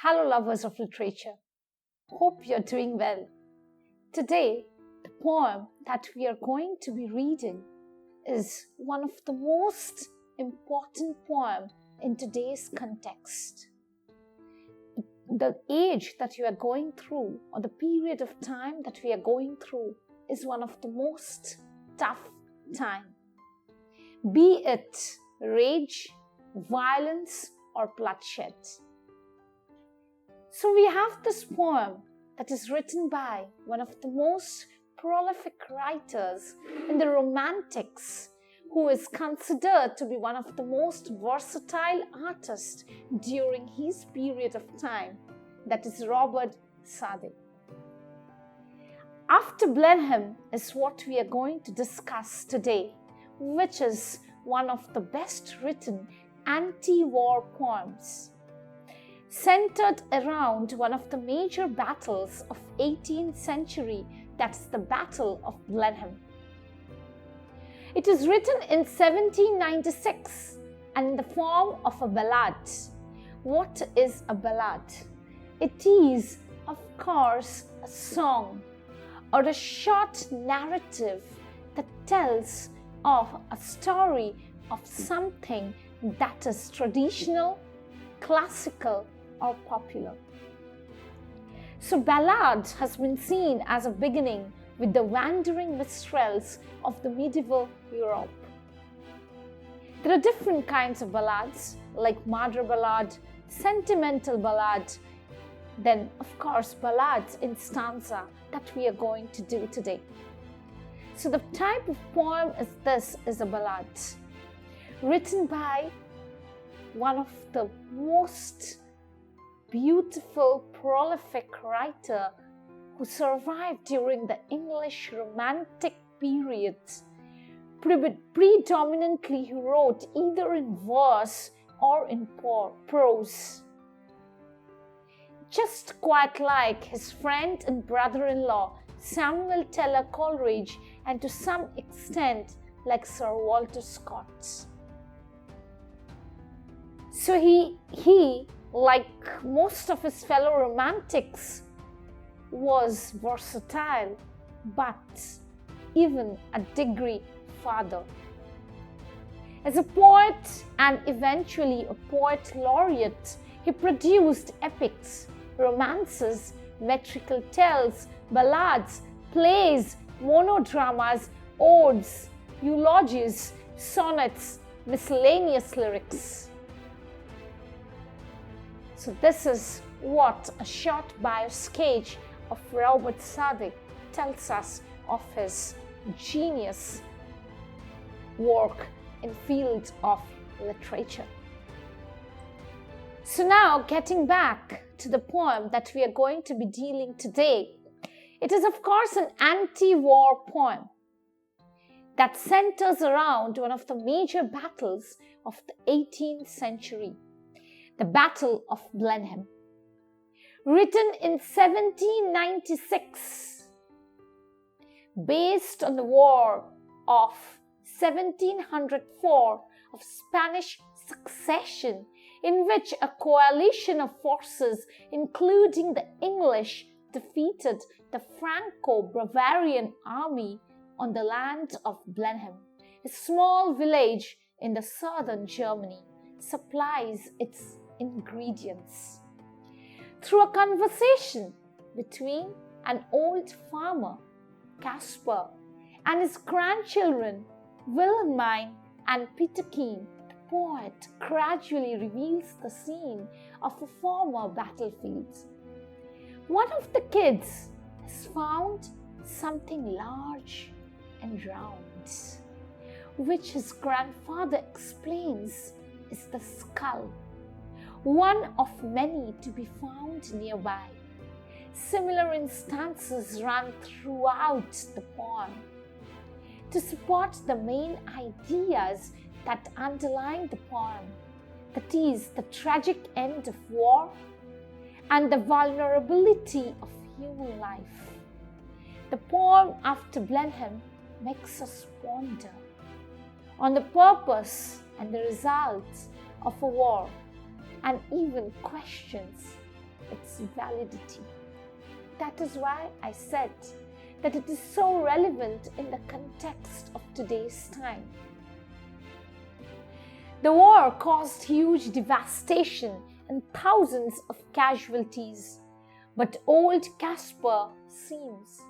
Hello, lovers of literature. Hope you're doing well. Today, the poem that we are going to be reading is one of the most important poems in today's context. The age that you are going through, or the period of time that we are going through, is one of the most tough time. Be it rage, violence, or bloodshed. So we have this poem that is written by one of the most prolific writers in the Romantics, who is considered to be one of the most versatile artists during his period of time, that is Robert Southey. After Blenheim is what we are going to discuss today, which is one of the best written anti-war poems, centered around one of the major battles of 18th century, that's the Battle of Blenheim. It is written in 1796 and in the form of a ballad. What is a ballad? It is, of course, a song or a short narrative that tells of a story of something that is traditional, classical, or popular. So ballad has been seen as a beginning with the wandering minstrels of the medieval Europe. There are different kinds of ballads like murder ballad, sentimental ballad, then of course ballads in stanza that we are going to do today. So the type of poem is a ballad written by one of the most beautiful, prolific writer who survived during the English Romantic period. Predominantly he wrote either in verse or in prose. Just quite like his friend and brother-in-law Samuel Taylor Coleridge, and to some extent like Sir Walter Scott. So he, like most of his fellow romantics, was versatile, but even a degree farther. As a poet and eventually a poet laureate, he produced epics, romances, metrical tales, ballads, plays, monodramas, odes, eulogies, sonnets, miscellaneous lyrics. So this is what a short bio-sketch of Robert Southey tells us of his genius work in field of literature. So now getting back to the poem that we are going to be dealing today, it is of course an anti-war poem that centers around one of the major battles of the 18th century. The Battle of Blenheim, written in 1796, based on the War of 1704 of Spanish Succession, in which a coalition of forces, including the English, defeated the Franco-Bavarian army on the land of Blenheim, a small village in the southern Germany, supplies its ingredients. Through a conversation between an old farmer, Caspar, and his grandchildren, Wilhelmine and Peterkin, the poet gradually reveals the scene of a former battlefield. One of the kids has found something large and round, which his grandfather explains is the skull, one of many to be found nearby. Similar instances run throughout the poem to support the main ideas that underlie the poem, that is, the tragic end of war and the vulnerability of human life. The poem after Blenheim makes us ponder on the purpose and the results of a war, and even questions its validity. That is why I said that it is so relevant in the context of today's time. The war caused huge devastation and thousands of casualties, but old Caspar seems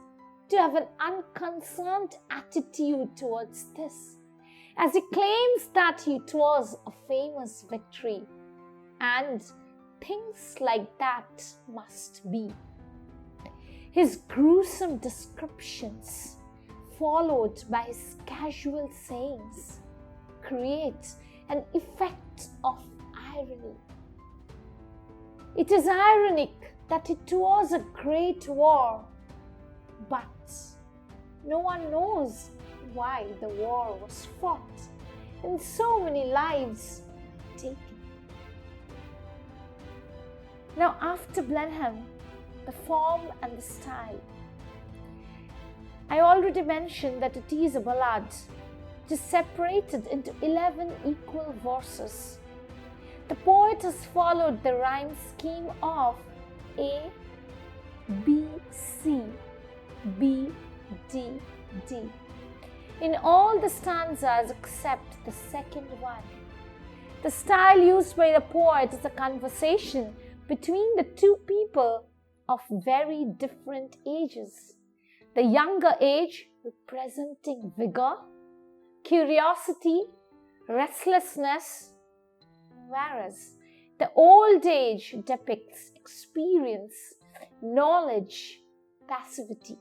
to have an unconcerned attitude towards this, as he claims that it was a famous victory, and things like that must be. His gruesome descriptions, followed by his casual sayings, create an effect of irony. It is ironic that it was a great war, but no one knows why the war was fought and so many lives taken. Now, after Blenheim, the form and the style. I already mentioned that it is a ballad. It is separated into 11 equal verses. The poet has followed the rhyme scheme of A, B, C, B, D, D in all the stanzas except the second one. The style used by the poet is a conversation between the two people of very different ages. The younger age representing vigor, curiosity, restlessness, whereas the old age depicts experience, knowledge, passivity.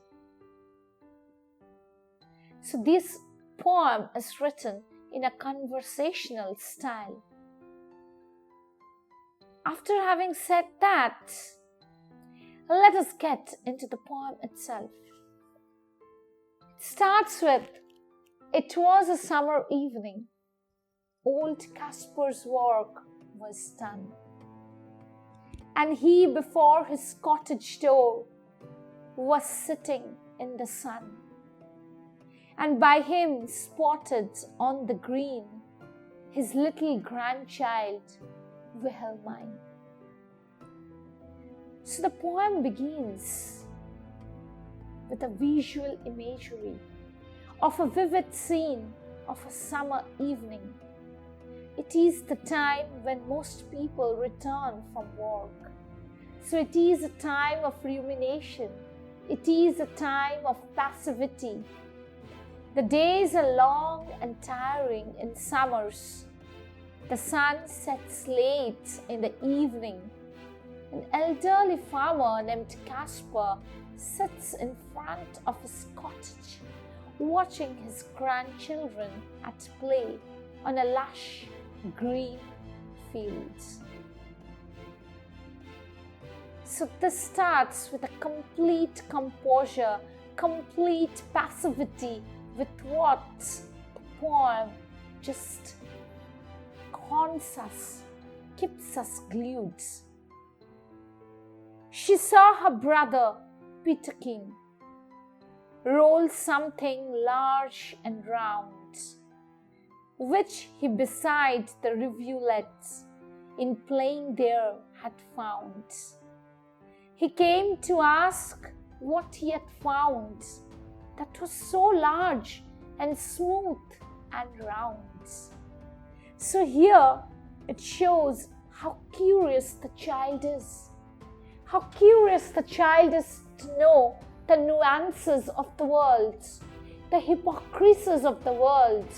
So this poem is written in a conversational style. After having said that, let us get into the poem itself. It starts with, "It was a summer evening. Old Caspar's work was done, and he before his cottage door was sitting in the sun, and by him spotted on the green his little grandchild Wilhelmine." So the poem begins with a visual imagery of a vivid scene of a summer evening. It is the time when most people return from work. So it is a time of rumination. It is a time of passivity. The days are long and tiring in summers. The sun sets late in the evening. An elderly farmer named Caspar sits in front of his cottage, watching his grandchildren at play on a lush green field. So this starts with a complete composure, complete passivity with what the poem just haunts us, keeps us glued. She saw her brother Peterkin roll something large and round, which he beside the rivulets in playing there had found. He came to ask what he had found that was so large and smooth and round. So here it shows how curious the child is. How curious the child is to know the nuances of the world, the hypocrisies of the world.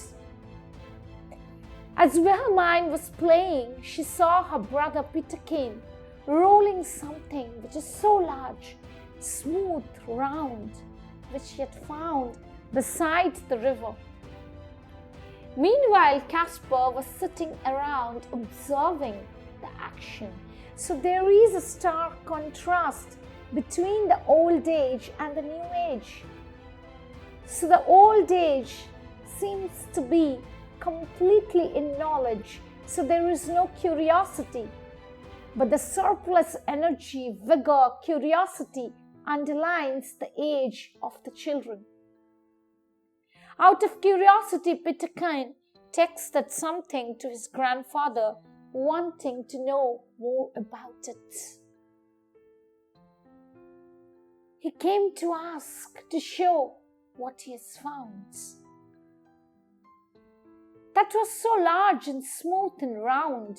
As Wilhelmine was playing, she saw her brother Peterkin rolling something which is so large, smooth, round, which she had found beside the river. Meanwhile, Caspar was sitting around observing the action. So there is a stark contrast between the old age and the new age. So the old age seems to be completely in knowledge, so there is no curiosity. But the surplus energy, vigor, curiosity underlines the age of the children. Out of curiosity, Peterkin texted something to his grandfather, wanting to know more about it. He came to ask, to show what he has found. That was so large and smooth and round.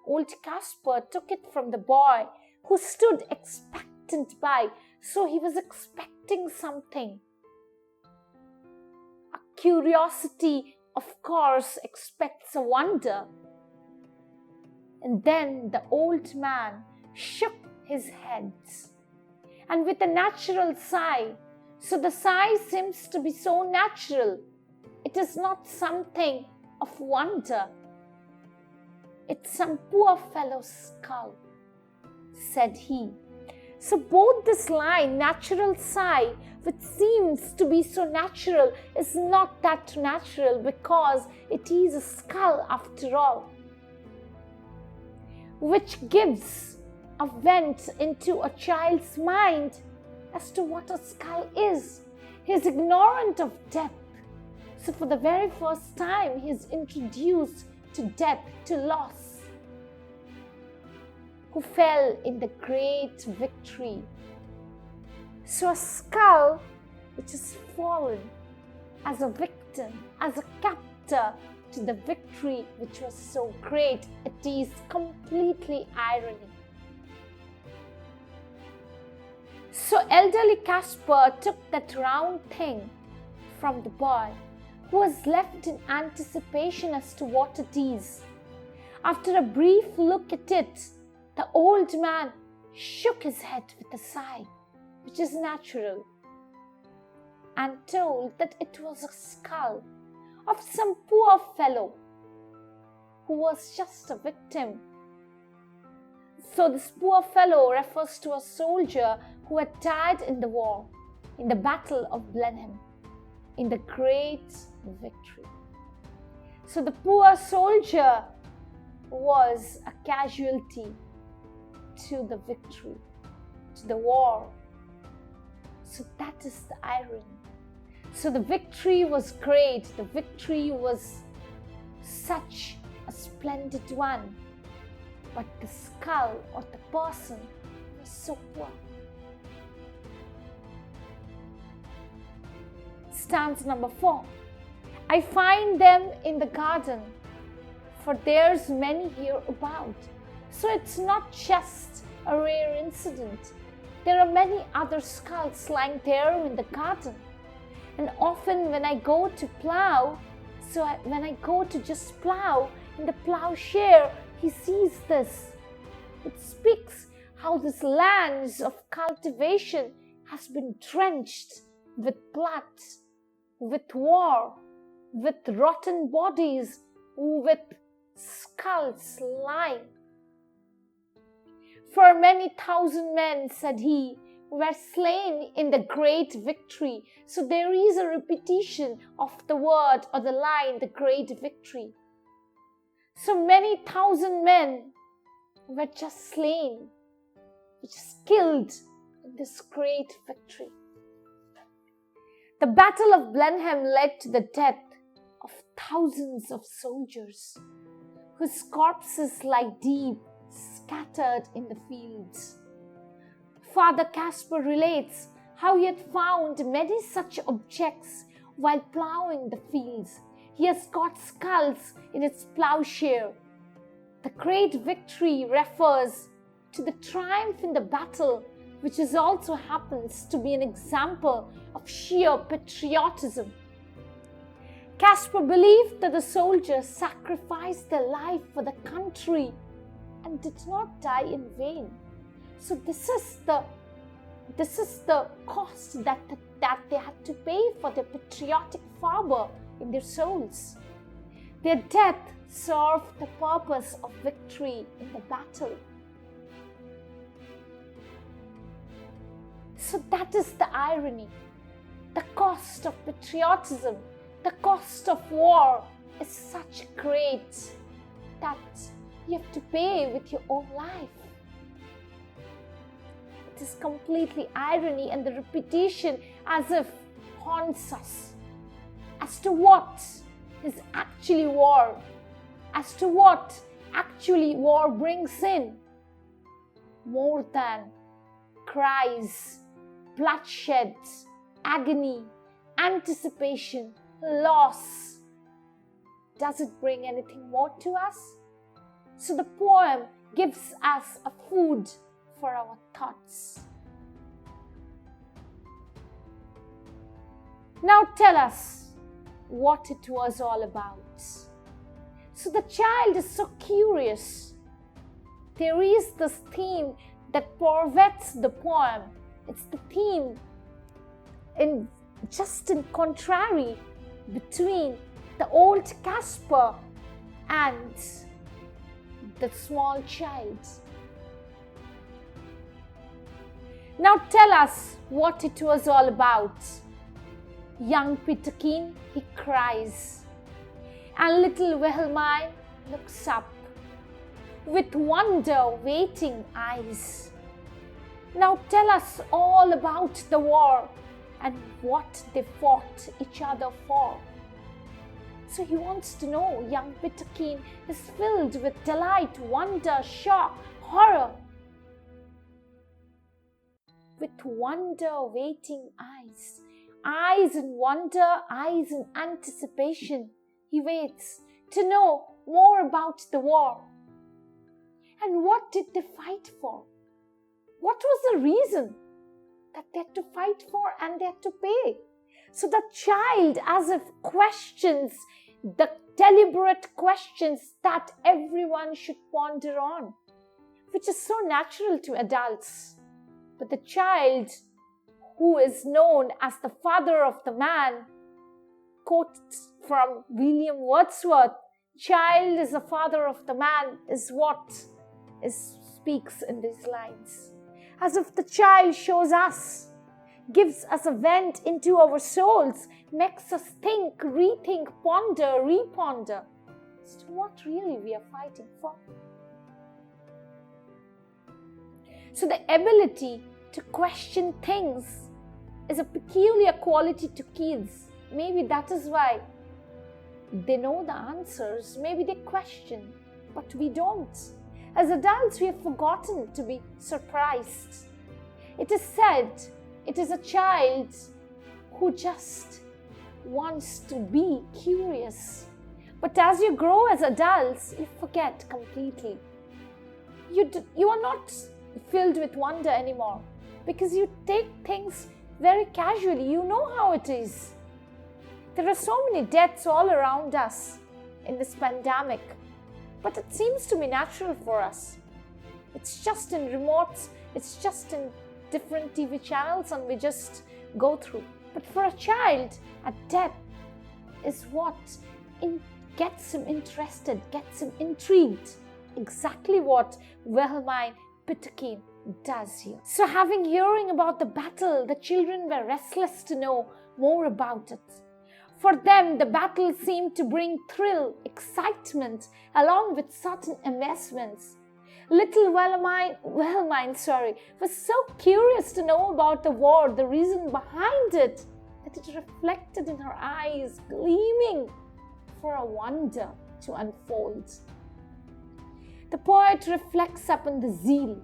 Old Caspar took it from the boy, who stood expectant by, so he was expecting something. A curiosity, of course, expects a wonder. And then the old man shook his head, and with a natural sigh, so the sigh seems to be so natural, it is not something of wonder. It's some poor fellow's skull, said he. So both this line, natural sigh, which seems to be so natural, is not that natural because it is a skull after all, which gives a vent into a child's mind as to what a skull is. He is ignorant of death. So for the very first time, he is introduced to death, to loss, who fell in the great victory. So a skull which has fallen as a victim, as a captor to the victory which was so great, it is completely irony. So elderly Caspar took that round thing from the boy, who was left in anticipation as to what it is. After a brief look at it, the old man shook his head with a sigh, which is natural, and told that it was a skull of some poor fellow who was just a victim. So this poor fellow refers to a soldier who had died in the war, in the Battle of Blenheim, in the great victory. So the poor soldier was a casualty to the victory, to the war. So that is the irony. So the victory was great, the victory was such a splendid one, but the skull or the person was so poor. Stanza number 4. I find them in the garden, for there's many here about. So it's not just a rare incident. There are many other skulls lying there in the garden. And often when I go to plow, when I go to just plow, in the plowshare, he sees this. It speaks how this land of cultivation has been drenched with blood, with war, with rotten bodies, with skulls lying. For many thousand men, said he, were slain in the great victory. So there is a repetition of the word or the line, the great victory. So many thousand men were just slain, which is killed in this great victory. The Battle of Blenheim led to the death of thousands of soldiers, whose corpses lie deep, scattered in the fields. Father Caspar relates how he had found many such objects while ploughing the fields. He has got skulls in its plowshare. The great victory refers to the triumph in the battle, which also happens to be an example of sheer patriotism. Caspar believed that the soldiers sacrificed their life for the country and did not die in vain. So this is the cost that they had to pay for their patriotic fervor in their souls. Their death served the purpose of victory in the battle. So that is the irony. The cost of patriotism, the cost of war is such great that you have to pay with your own life. It is completely irony, and the repetition as if haunts us as to what is actually war, as to what actually war brings in, more than cries bloodshed, agony, anticipation, loss. Does it bring anything more to us? So the poem gives us a food for our thoughts. Now tell us what it was all about. So the child is so curious. There is this theme that pervades the poem. It's the theme in contrary between the old Casper and the small child. Now tell us what it was all about. Young Peterkin, he cries, and little Wilhelmine looks up with wonder-waiting eyes. Now tell us all about the war and what they fought each other for. So he wants to know. Young Peterkin is filled with delight, wonder, shock, horror. With wonder-waiting eyes. Eyes in wonder, eyes in anticipation. He waits to know more about the war. And what did they fight for? What was the reason that they had to fight for and they had to pay? So the child as if questions the deliberate questions that everyone should ponder on, which is so natural to adults. But the child, who is known as the father of the man, quotes from William Wordsworth, child is the father of the man, is what speaks in these lines. As if the child shows us, gives us a vent into our souls, makes us think, rethink, ponder, reponder as to what really we are fighting for. So the ability to question things is a peculiar quality to kids. Maybe that is why they know the answers. Maybe they question, but we don't. As adults, we have forgotten to be surprised. It is said it is a child who just wants to be curious. But as you grow as adults, you forget completely. You are not filled with wonder anymore because you take things very casually. You know how it is. There are so many deaths all around us in this pandemic, but it seems to be natural for us. It's just in remotes, it's just in different TV channels, and we just go through. But for a child, a death is what gets him interested, gets him intrigued. Exactly what Wilhelmine Peterkin does here. So having hearing about the battle, the children were restless to know more about it. For them, the battle seemed to bring thrill, excitement, along with certain amazements. Little Wilhelmine was so curious to know about the war, the reason behind it, that it reflected in her eyes, gleaming for a wonder to unfold. The poet reflects upon the zeal,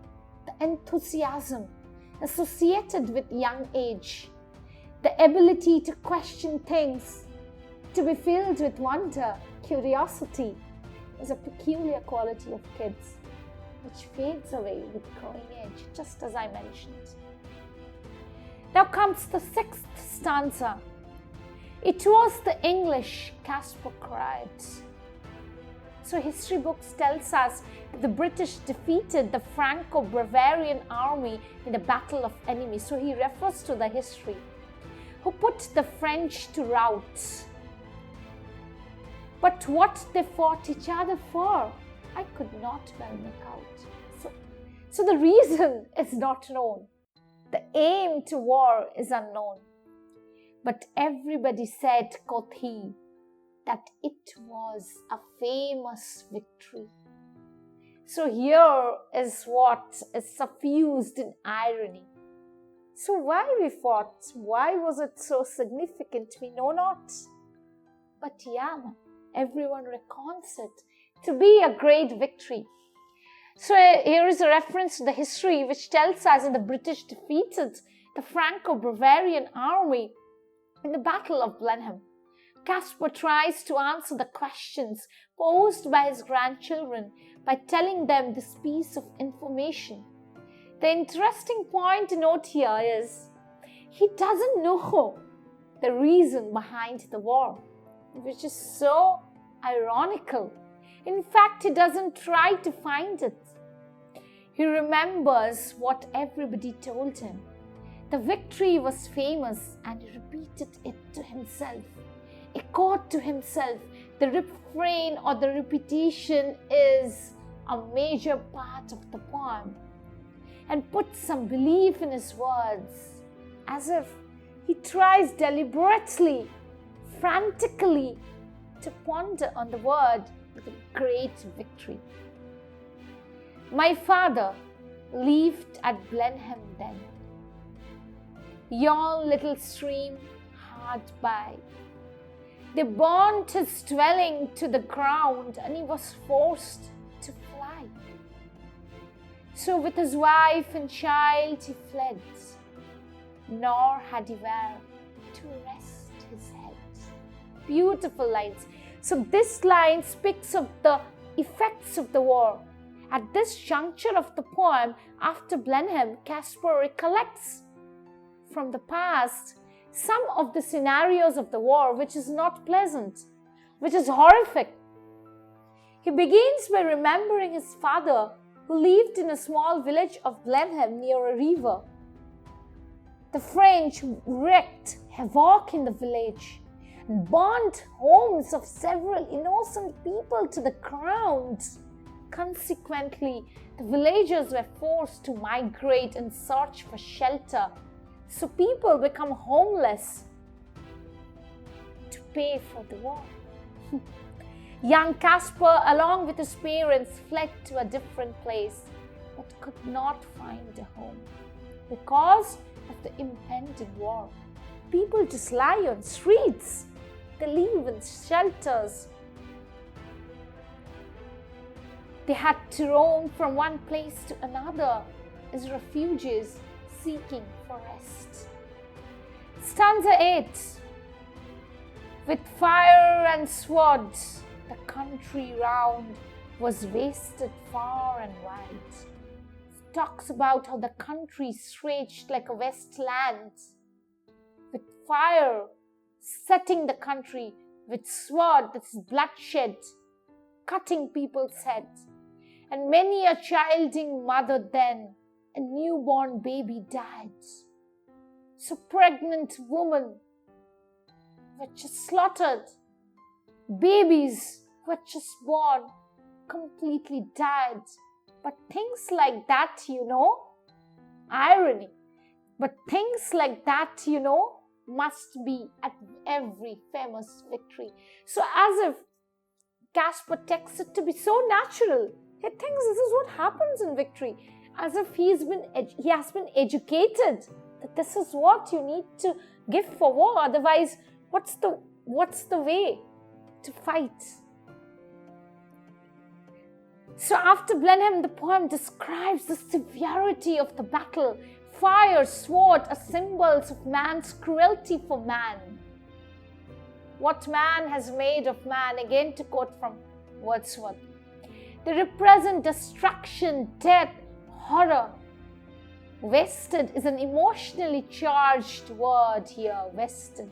the enthusiasm associated with young age, the ability to question things, to be filled with wonder, curiosity, is a peculiar quality of kids, which fades away with growing age, just as I mentioned. Now comes the sixth stanza. It was the English, Caspar cried. So history books tells us that the British defeated the Franco-Bavarian army in the Battle of Enemy. So he refers to the history, who put the French to rout. But what they fought each other for, I could not well make out. So the reason is not known. The aim to war is unknown. But everybody said, quoth he, that it was a famous victory. So here is what is suffused in irony. So why we fought? Why was it so significant? We know not. But yeah, everyone reckons it to be a great victory. So here is a reference to the history which tells us that the British defeated the Franco-Bavarian army in the Battle of Blenheim, Caspar tries to answer the questions posed by his grandchildren by telling them this piece of information. The interesting point to note here is he doesn't know the reason behind the war, which is so ironical. In fact, he doesn't try to find it. He remembers what everybody told him. The victory was famous and he repeated it to himself, echoed to himself. The refrain or the repetition is a major part of the poem and puts some belief in his words, as if he tries deliberately, frantically to ponder on the word with a great victory. My father lived at Blenheim then, yon little stream hard by. They burnt his dwelling to the ground and he was forced to fly. So with his wife and child he fled, nor had he where to rest his head. Beautiful lines. So this line speaks of the effects of the war. At this juncture of the poem, after Blenheim, Caspar recollects from the past some of the scenarios of the war, which is not pleasant, which is horrific. He begins by remembering his father, who lived in a small village of Blenheim near a river. The French wreaked havoc in the village and burnt homes of several innocent people to the ground. Consequently, the villagers were forced to migrate and search for shelter. So people become homeless to pay for the war. Young Caspar, along with his parents, fled to a different place but could not find a home because of the impending war. People just lie on streets. They live in shelters. They had to roam from one place to another as refugees seeking for rest. Stanza 8. With fire and sword, the country round was wasted far and wide. It talks about how the country stretched like a wasteland, with fire setting the country, with sword that's bloodshed, cutting people's heads. And many a childing mother then, a newborn baby died. So pregnant women were just slaughtered. Babies were just born, completely died. But things like that, irony. But things like that, must be at every famous victory. So as if Caspar takes it to be so natural. He thinks this is what happens in victory. As if he has been educated that this is what you need to give for war. Otherwise, what's the way to fight? So after Blenheim, the poem describes the severity of the battle. Fire, sword are symbols of man's cruelty for man. What man has made of man, again to quote from Wordsworth. They represent destruction, death, horror. Wasted is an emotionally charged word here, wasted.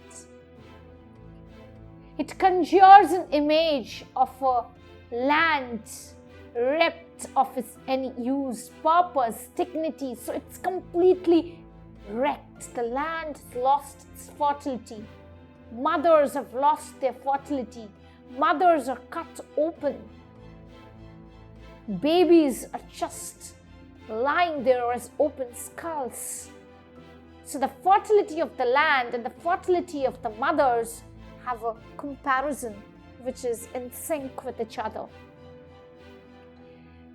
It conjures an image of a land ripped of its any use, purpose, dignity. So it's completely wrecked. The land has lost its fertility. Mothers have lost their fertility. Mothers are cut open. Babies are just lying there as open skulls. So the fertility of the land and the fertility of the mothers have a comparison which is in sync with each other.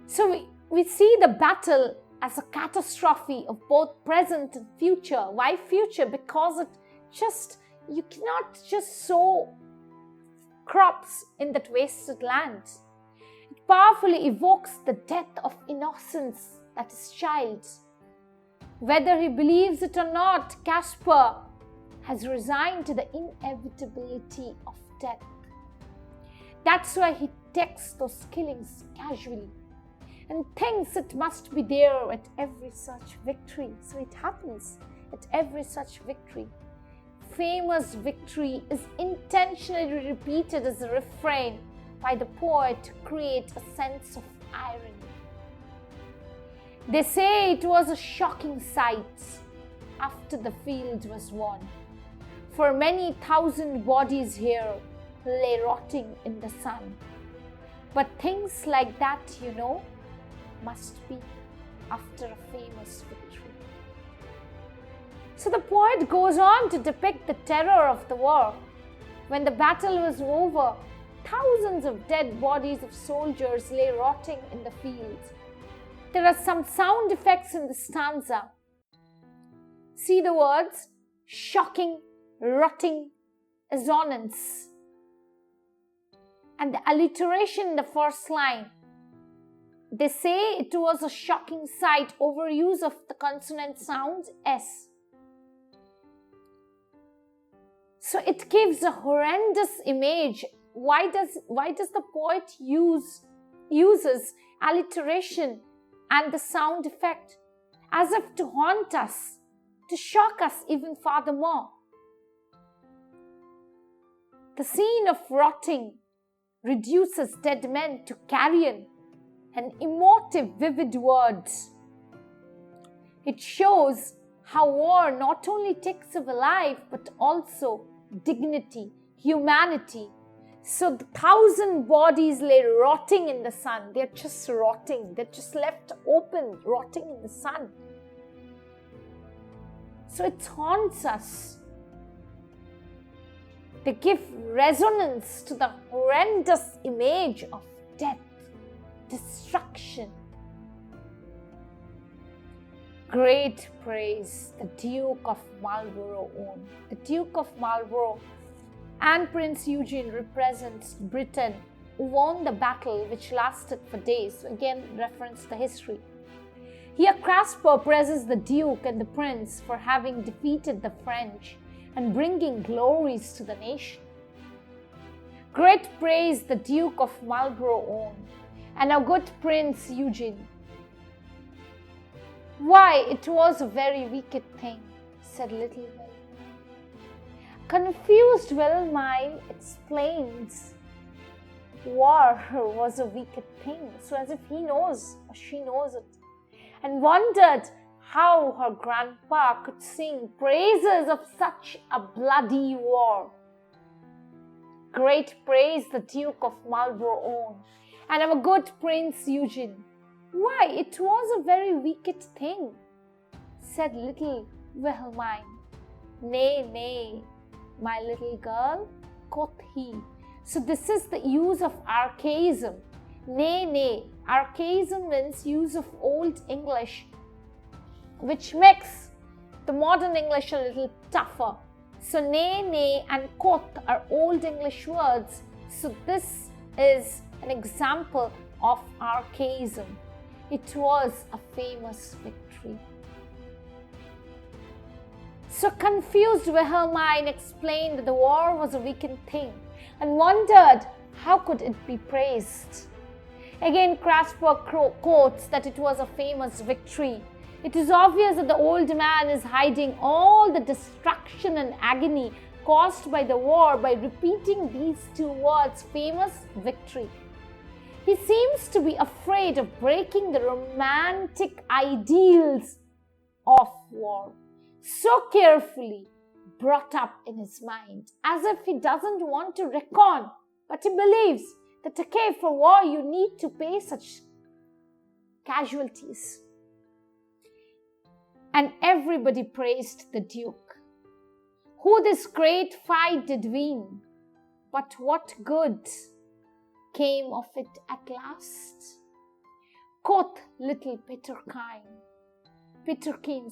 So we see the battle as a catastrophe of both present and future. Why future? Because you cannot just sow crops in that wasted land. It powerfully evokes the death of innocence, that is child. Whether he believes it or not, Caspar has resigned to the inevitability of death. That's why he takes those killings casually and thinks it must be there at every such victory. So it happens at every such victory. Famous victory is intentionally repeated as a refrain by the poet to create a sense of irony. They say it was a shocking sight after the field was won, for many thousand bodies here lay rotting in the sun. But things like that, must be after a famous victory. So the poet goes on to depict the terror of the war. When the battle was over, thousands of dead bodies of soldiers lay rotting in the fields. There are some sound effects in the stanza. See the words shocking, rotting, assonance, and the alliteration in the first line. They say it was a shocking sight, overuse of the consonant sound S. So it gives a horrendous image. Why does the poet uses alliteration and the sound effect as if to haunt us, to shock us even furthermore? The scene of rotting reduces dead men to carrion and emotive, vivid words. It shows how war not only takes away life but also dignity, humanity. So the 1,000 bodies lay rotting in the sun. They're just rotting. They're just left open, rotting in the sun. So it haunts us. They give resonance to the horrendous image of death, destruction. Great praise the Duke of Marlborough owned. The Duke of Marlborough and Prince Eugene represents Britain, who won the battle which lasted for days. So again, reference the history. Here Caspar praises the Duke and the Prince for having defeated the French and bringing glories to the nation. Great praise the Duke of Marlborough owned, and our good Prince Eugene. Why, it was a very wicked thing, said little Will. Confused Wilmine explains war was a wicked thing, so as if he knows or she knows it, and wondered how her grandpa could sing praises of such a bloody war. Great praise the Duke of Marlborough owned, and our good Prince Eugene. Why, it was a very wicked thing, said little Wilhelmine. Nay, nay, my little girl, quoth he. So this is the use of archaism. Nay, nay. Archaism means use of Old English, which makes the modern English a little tougher. So nay, nay and quoth are Old English words. So this is an example of archaism. It was a famous victory. So confused Wilhelmine explained that the war was a wicked thing and wondered how could it be praised. Again, Caspar quotes that it was a famous victory. It is obvious that the old man is hiding all the destruction and agony caused by the war by repeating these two words, famous victory. He seems to be afraid of breaking the romantic ideals of war, so carefully brought up in his mind, as if he doesn't want to reckon, but he believes that for war you need to pay such casualties. And everybody praised the Duke, who this great fight did win, but what good came of it at last? Quoth little Peterkin,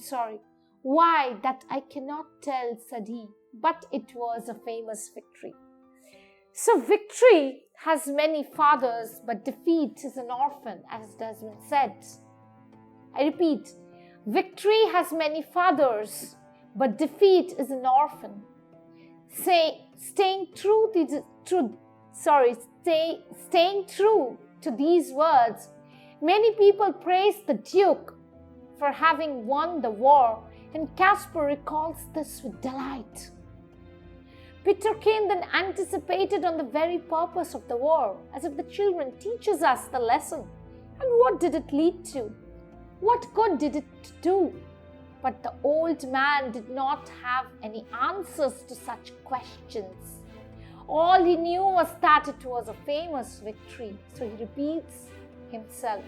why, that I cannot tell, said he, but it was a famous victory. So victory has many fathers, but defeat is an orphan, as it has been said. I repeat, Victory has many fathers, but defeat is an orphan. Staying true to these words, many people praise the Duke for having won the war, and Caspar recalls this with delight. Peterkin then anticipated on the very purpose of the war, as if the children teaches us the lesson. And what did it lead to? What good did it do? But the old man did not have any answers to such questions. All he knew was that it was a famous victory, so he repeats himself.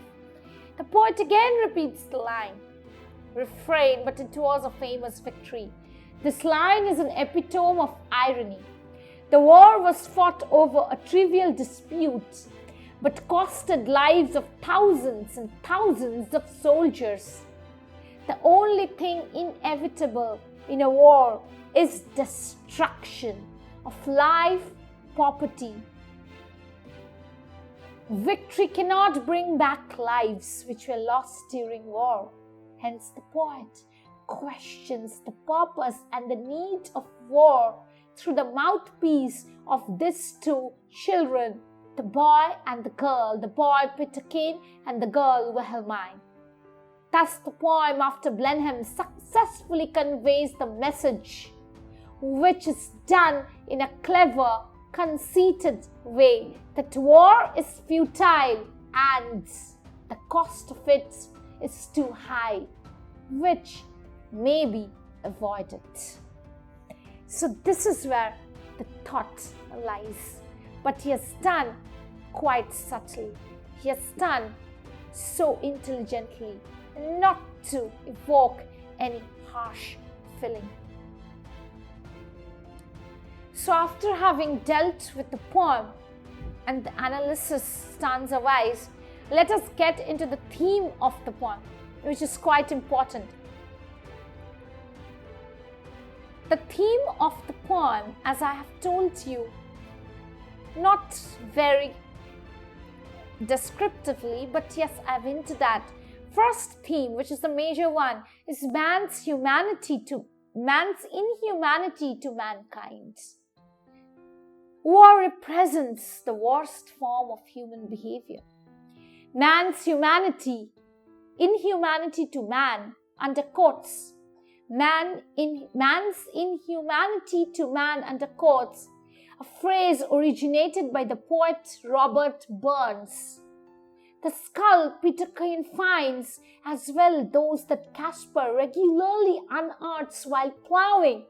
The poet again repeats the line, refrain, but it was a famous victory. This line is an epitome of irony. The war was fought over a trivial dispute, but costed lives of thousands and thousands of soldiers. The only thing inevitable in a war is destruction of life, property. Victory cannot bring back lives which were lost during war. Hence the poet questions the purpose and the need of war through the mouthpiece of these two children, the boy and the girl, the boy Peterkin and the girl Wilhelmine. Thus the poem after Blenheim successfully conveys the message, which is done in a clever, conceited way, that war is futile and the cost of it is too high, which may be avoided. So this is where the thought lies. But he has done quite subtly. He has done so intelligently, not to evoke any harsh feeling. So after having dealt with the poem and the analysis stanza-wise, let us get into the theme of the poem, which is quite important. The theme of the poem, as I have told you, not very descriptively, but yes, I've hinted at. First theme, which is the major one, is man's inhumanity to mankind. War represents the worst form of human behavior. Man's inhumanity to man, under quotes. Man's inhumanity to man, under quotes, a phrase originated by the poet Robert Burns. The skull Peterkin finds, as well those that Caspar regularly unearths while ploughing,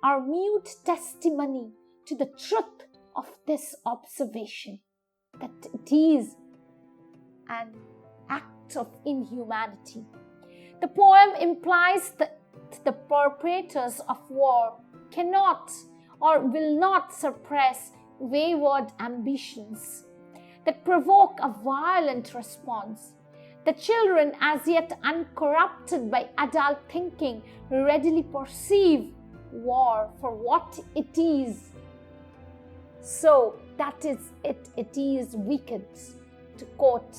are mute testimony to the truth of this observation, that it is an act of inhumanity. The poem implies that the perpetrators of war cannot or will not suppress wayward ambitions that provoke a violent response. The children, as yet uncorrupted by adult thinking, readily perceive war for what it is. So that is it. It is wicked, to quote.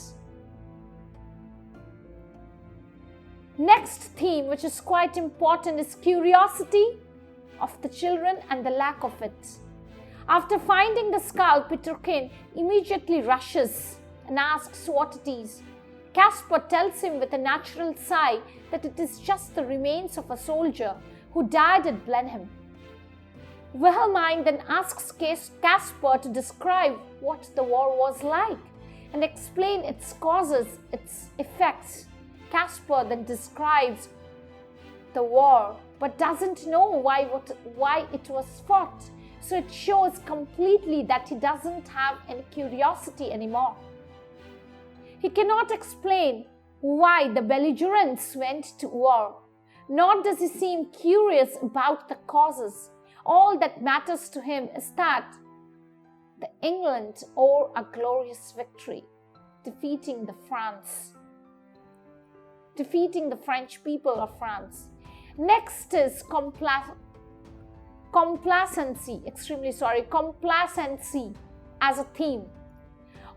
Next theme, which is quite important, is curiosity of the children and the lack of it. After finding the skull, Peterkin immediately rushes and asks what it is. Caspar tells him with a natural sigh that it is just the remains of a soldier who died at Blenheim. Wilhelmine then asks Caspar to describe what the war was like and explain its causes, its effects. Caspar then describes the war but doesn't know why it was fought. So it shows completely that he doesn't have any curiosity anymore. He cannot explain why the belligerents went to war, nor does he seem curious about the causes. All that matters to him is that the England owed a glorious victory, defeating the French people of France. Next is complacency as a theme.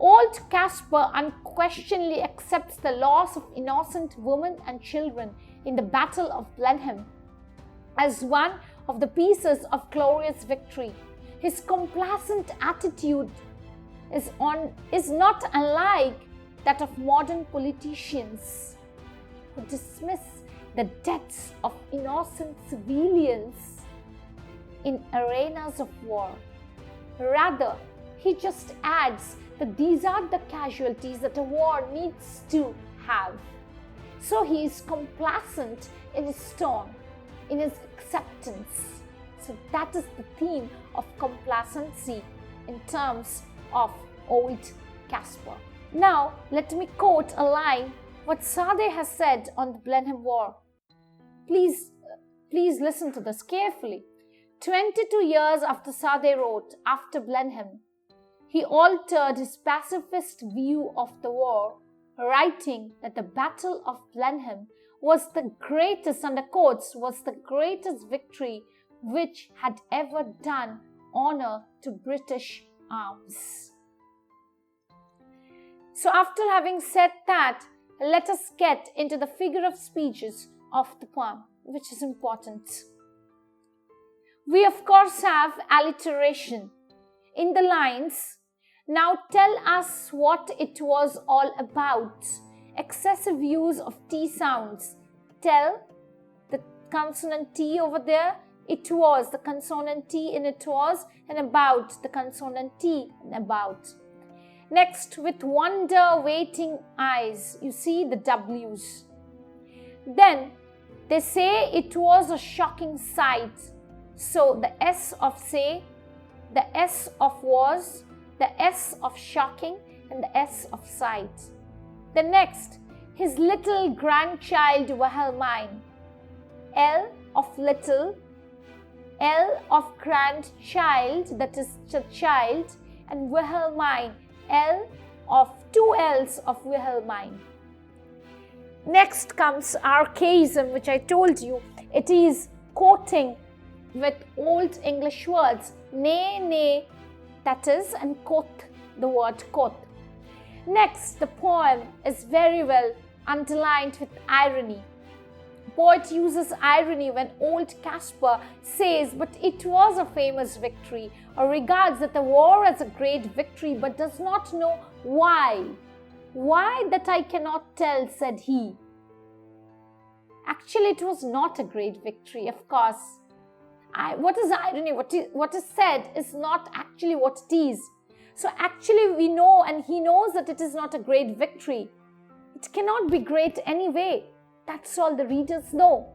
Old Caspar unquestionably accepts the loss of innocent women and children in the Battle of Blenheim as one of the pieces of glorious victory. His complacent attitude is not unlike that of modern politicians who dismiss the deaths of innocent civilians in arenas of war. Rather, he just adds that these are the casualties that a war needs to have. So he is complacent in his tone, in his acceptance. So that is the theme of complacency in terms of Old Caspar. Now, let me quote a line what Southey has said on the Blenheim War. Please listen to this carefully. 22 years after Southey wrote After Blenheim, he altered his pacifist view of the war, writing that the Battle of Blenheim was the greatest, under quotes, was the greatest victory which had ever done honor to British arms. So after having said that, let us get into the figure of speeches of the poem, which is important. We of course have alliteration in the lines. Now tell us what it was all about. Excessive use of T sounds. Tell, the consonant T over there, it was, the consonant T in it was, and about, the consonant T in about. Next, with wonder waiting eyes, you see the W's. Then, they say it was a shocking sight. So, the S of say, the S of was, the S of shocking, and the S of sight. The next, his little grandchild Wilhelmine. L of little, L of grandchild, that is the child, and Wilhelmine, L of two L's of Wilhelmine. Next comes archaism, which I told you. It is quoting with Old English words. Nay, nay, that is, and quoth, the word quoth. Next, the poem is very well underlined with irony. Poet uses irony when Old Caspar says, but it was a famous victory, or regards that the war as a great victory, but does not know why. Why, that I cannot tell, said he. Actually, it was not a great victory, of course. What is irony? What is said is not actually what it is. So actually we know, and he knows that it is not a great victory. It cannot be great anyway. That's all the readers know.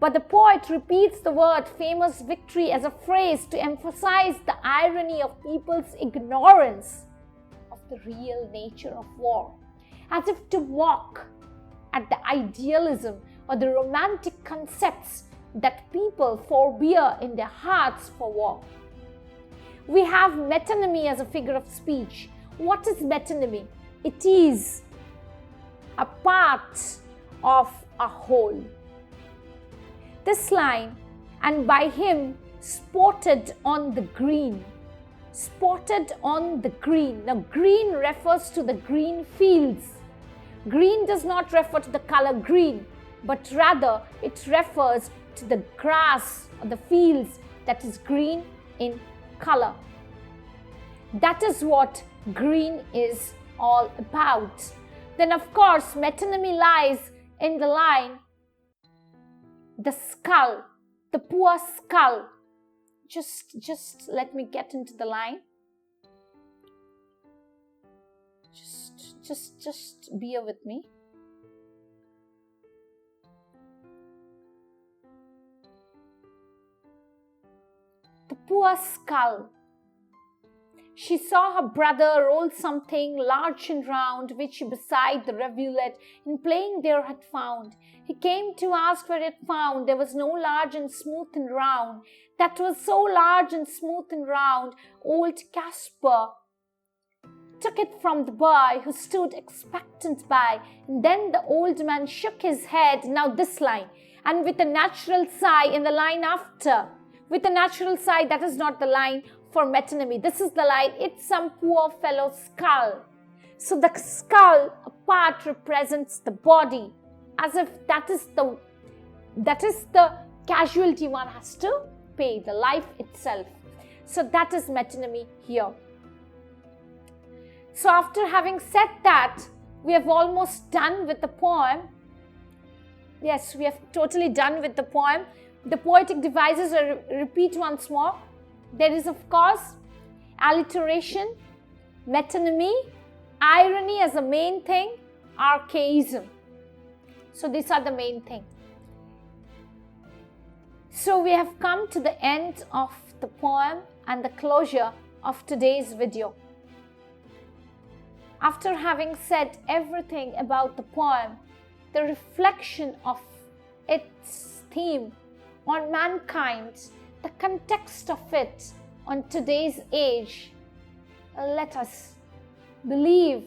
But the poet repeats the word famous victory as a phrase to emphasize the irony of people's ignorance of the real nature of war, as if to mock at the idealism or the romantic concepts that people forbear in their hearts for war. We have metonymy as a figure of speech. What is metonymy? It is a part of a whole. This line, and by him spotted on the green. Spotted on the green. Now green refers to the green fields. Green does not refer to the color green, but rather it refers to the grass or the fields that is green in color. That is what green is all about. Then of course metonymy lies in the line, the skull, the poor skull. Just let me get into the line. Just bear with me. The poor skull. She saw her brother roll something large and round, which beside the rivulet in playing there had found. He came to ask where it found. There was no large and smooth and round. That was so large and smooth and round. Old Caspar took it from the boy who stood expectant by. And then the old man shook his head. Now this line. And with a natural sigh in the line after. With a natural sigh, that is not the line for metonymy. This is the line, it's some poor fellow's skull. So the skull, a part represents the body, as if that is the That is the casualty one has to pay, the life itself. So that is metonymy here. So after having said that, we have almost done with the poem. Yes, we have totally done with the poem. The poetic devices are repeat once more. There is, of course, alliteration, metonymy, irony as the main thing, archaism. So these are the main thing. So we have come to the end of the poem and the closure of today's video. After having said everything about the poem, the reflection of its theme on mankind, the context of it on today's age, let us believe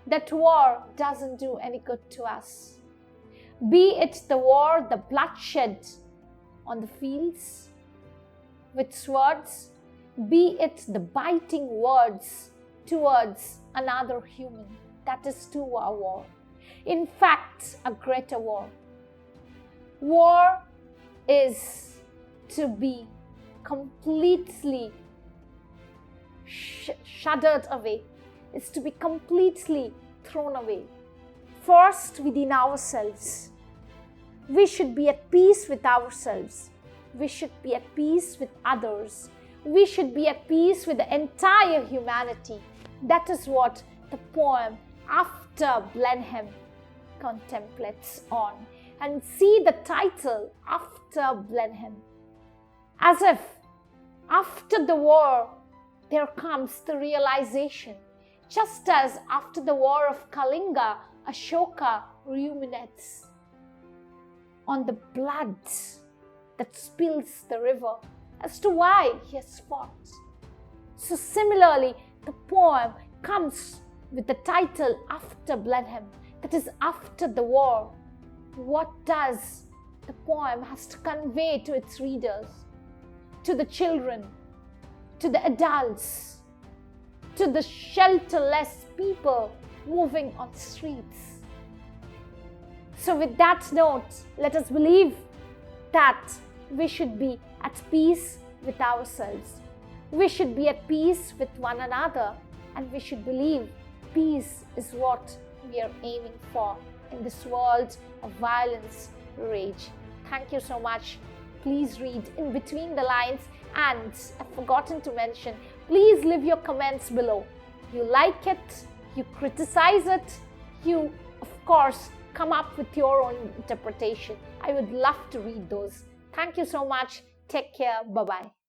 that war doesn't do any good to us. Be it the war, the bloodshed on the fields with swords, be it the biting words towards another human. That is too a war. In fact, a greater war. War is to be completely shuddered away, is to be completely thrown away. First, within ourselves. We should be at peace with ourselves. We should be at peace with others. We should be at peace with the entire humanity. That is what the poem After Blenheim contemplates on. And see the title, After Blenheim. As if after the war, there comes the realization. Just as after the war of Kalinga, Ashoka ruminates on the blood that spills the river as to why he has fought. So similarly, the poem comes with the title After Blenheim, that is after the war. What does the poem has to convey to its readers, to the children, to the adults, to the shelterless people moving on streets? So with that note, let us believe that we should be at peace with ourselves. We should be at peace with one another, and we should believe peace is what we are aiming for in this world of violence, rage. Thank you so much. Please read in between the lines, and I've forgotten to mention, please leave your comments below. You like it, you criticize it, you of course come up with your own interpretation. I would love to read those. Thank you so much. Take care. Bye-bye.